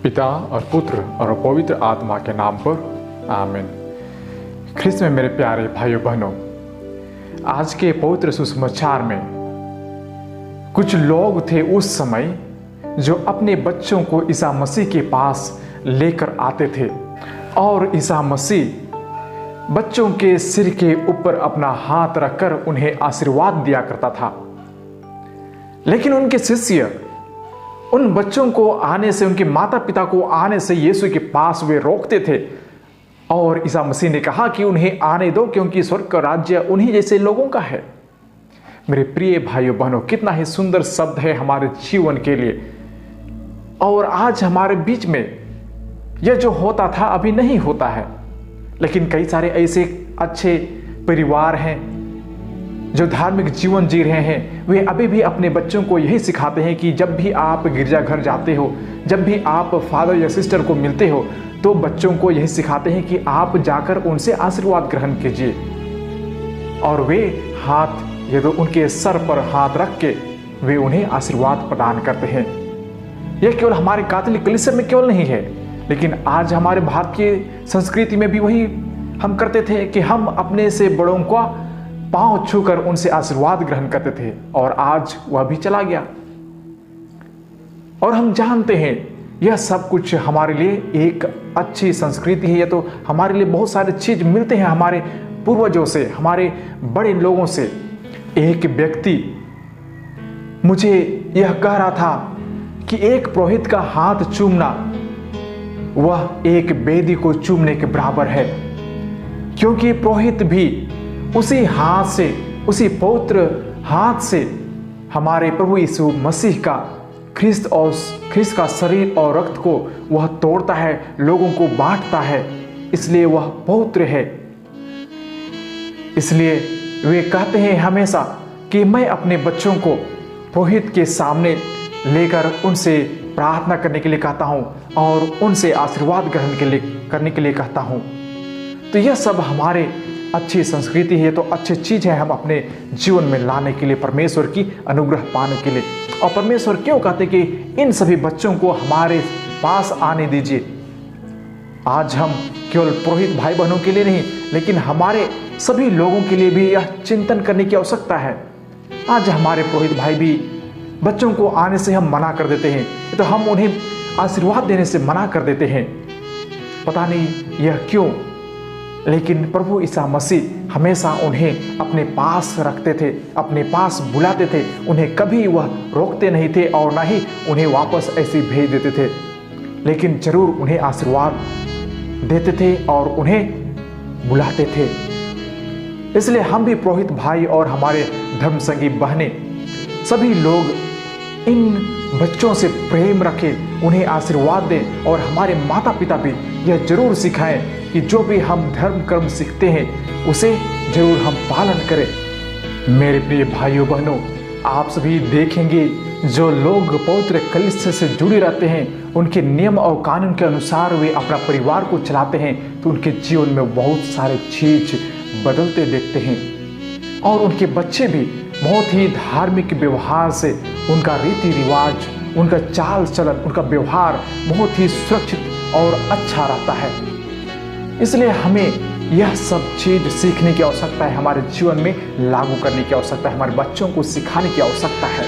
पिता और पुत्र और पवित्र आत्मा के नाम पर आमीन। ख्रिस्त में मेरे प्यारे भाइयों बहनों, आज के पवित्र सुसमाचार में कुछ लोग थे उस समय जो अपने बच्चों को ईसा मसीह के पास लेकर आते थे और ईसा मसीह बच्चों के सिर के ऊपर अपना हाथ रखकर उन्हें आशीर्वाद दिया करता था। लेकिन उनके शिष्य उन बच्चों को आने से, उनके माता पिता को आने से यीशु के पास वे रोकते थे और ईसा मसीह ने कहा कि उन्हें आने दो, क्योंकि स्वर्ग का राज्य उन्हीं जैसे लोगों का है। मेरे प्रिय भाइयों बहनों, कितना ही सुंदर शब्द है हमारे जीवन के लिए। और आज हमारे बीच में यह जो होता था अभी नहीं होता है, लेकिन कई सारे ऐसे अच्छे परिवार हैं जो धार्मिक जीवन जी रहे हैं। वे अभी भी अपने बच्चों को यही सिखाते हैं कि जब भी आप गिरजाघर जाते हो, जब भी आप फादर या सिस्टर को मिलते हो, तो बच्चों को यही सिखाते हैं कि आप जाकर उनसे आशीर्वाद ग्रहण कीजिए। और वे हाथ ये तो उनके सर पर हाथ रख के वे उन्हें आशीर्वाद प्रदान करते हैं। यह केवल हमारे कैथोलिक कलीसिया में केवल नहीं है, लेकिन आज हमारे भारतीय संस्कृति में भी वही हम करते थे कि हम अपने से बड़ों का पांव छूकर उनसे आशीर्वाद ग्रहण करते थे, और आज वह भी चला गया। और हम जानते हैं यह सब कुछ हमारे लिए एक अच्छी संस्कृति है। यह तो हमारे लिए बहुत सारे चीज मिलते हैं हमारे पूर्वजों से, हमारे बड़े लोगों से। एक व्यक्ति मुझे यह कह रहा था कि एक पुरोहित का हाथ चूमना वह एक वेदी को चूमने के बराबर है, क्योंकि पुरोहित भी उसी हाथ से, उसी पवित्र हाथ से हमारे प्रभु यीशु मसीह का, ख्रिस्त का शरीर और रक्त को वह तोड़ता है, लोगों को बांटता है, इसलिए वह पवित्र है। इसलिए वे कहते हैं हमेशा कि मैं अपने बच्चों को पुरोहित के सामने लेकर उनसे प्रार्थना करने के लिए कहता हूं और उनसे आशीर्वाद ग्रहण करने के लिए कहता हूं। तो यह सब हमारे अच्छी संस्कृति है, तो अच्छी चीज है हम अपने जीवन में लाने के लिए, परमेश्वर की अनुग्रह पाने के लिए। और परमेश्वर क्यों कहते कि इन सभी बच्चों को हमारे पास आने दीजिए। आज हम केवल पुरोहित भाई बहनों के लिए नहीं, लेकिन हमारे सभी लोगों के लिए भी यह चिंतन करने की आवश्यकता है। आज हमारे पुरोहित भाई भी बच्चों को आने से हम मना कर देते हैं, तो हम उन्हें आशीर्वाद देने से मना कर देते हैं। पता नहीं यह क्यों, लेकिन प्रभु ईसा मसीह हमेशा उन्हें अपने पास रखते थे, अपने पास बुलाते थे। उन्हें कभी वह रोकते नहीं थे और ना ही उन्हें वापस ऐसे भेज देते थे, लेकिन जरूर उन्हें आशीर्वाद देते थे और उन्हें बुलाते थे। इसलिए हम भी पुरोहित भाई और हमारे धर्म संगी बहनें, सभी लोग इन बच्चों से प्रेम रखें, उन्हें आशीर्वाद दें, और हमारे माता पिता भी यह जरूर सिखाएं कि जो भी हम धर्म कर्म सीखते हैं उसे जरूर हम पालन करें। मेरे प्रिय भाइयों बहनों, आप सभी देखेंगे जो लोग पवित्र कलीसिया से जुड़े रहते हैं, उनके नियम और कानून के अनुसार वे अपना परिवार को चलाते हैं, तो उनके जीवन में बहुत सारे चीज बदलते देखते हैं। और उनके बच्चे भी बहुत ही धार्मिक व्यवहार से, उनका रीति रिवाज, उनका चाल चलन, उनका व्यवहार बहुत ही सुरक्षित और अच्छा रहता है। इसलिए हमें यह सब चीज सीखने की आवश्यकता है, हमारे जीवन में लागू करने की आवश्यकता है, हमारे बच्चों को सिखाने की आवश्यकता है।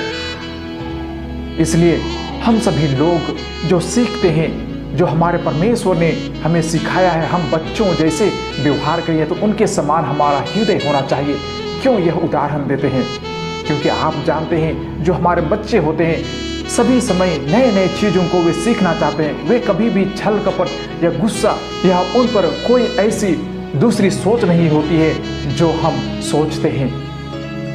इसलिए हम सभी लोग जो सीखते हैं, जो हमारे परमेश्वर ने हमें सिखाया है, हम बच्चों जैसे व्यवहार करिए, तो उनके समान हमारा हृदय होना चाहिए। क्यों यह उदाहरण देते हैं? क्योंकि आप जानते हैं जो हमारे बच्चे होते हैं, सभी समय नए नए चीजों को वे सीखना चाहते हैं। वे कभी भी छल कपट या गुस्सा या उन पर कोई ऐसी दूसरी सोच नहीं होती है जो हम सोचते हैं।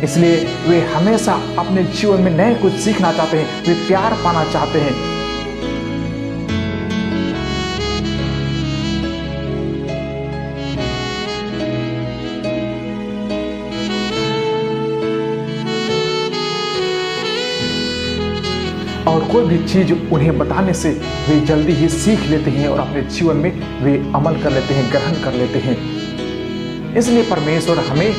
इसलिए वे हमेशा अपने जीवन में नए कुछ सीखना चाहते हैं, वे प्यार पाना चाहते हैं। और कोई भी चीज उन्हें बताने से वे जल्दी ही सीख लेते हैं और अपने जीवन में वे अमल कर लेते हैं, ग्रहण कर लेते हैं। इसलिए परमेश्वर हमें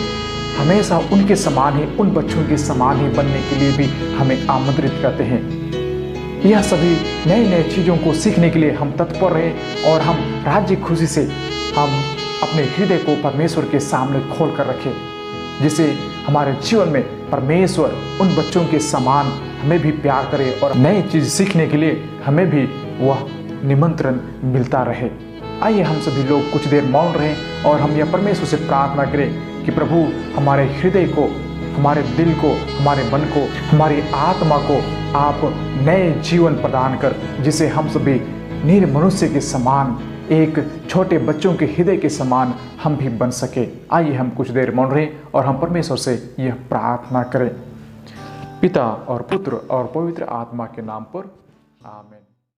हमेशा उनके समान ही, उन बच्चों के समान ही बनने के लिए भी हमें आमंत्रित करते हैं। यह सभी नए नए चीज़ों को सीखने के लिए हम तत्पर रहें और हम राज्य खुशी से हम अपने हृदय को परमेश्वर के सामने खोल कर रखें, जिससे हमारे जीवन में परमेश्वर उन बच्चों के समान हमें भी प्यार करे और नई चीज़ सीखने के लिए हमें भी वह निमंत्रण मिलता रहे। आइए हम सभी लोग कुछ देर मौन रहें और हम यह परमेश्वर से प्रार्थना करें कि प्रभु हमारे हृदय को, हमारे दिल को, हमारे मन को, हमारी आत्मा को आप नए जीवन प्रदान कर, जिसे हम सभी नीर मनुष्य के समान, एक छोटे बच्चों के हृदय के समान हम भी बन सके। आइए हम कुछ देर मौन रहें और हम परमेश्वर से यह प्रार्थना करें। पिता और पुत्र और पवित्र आत्मा के नाम पर आमीन।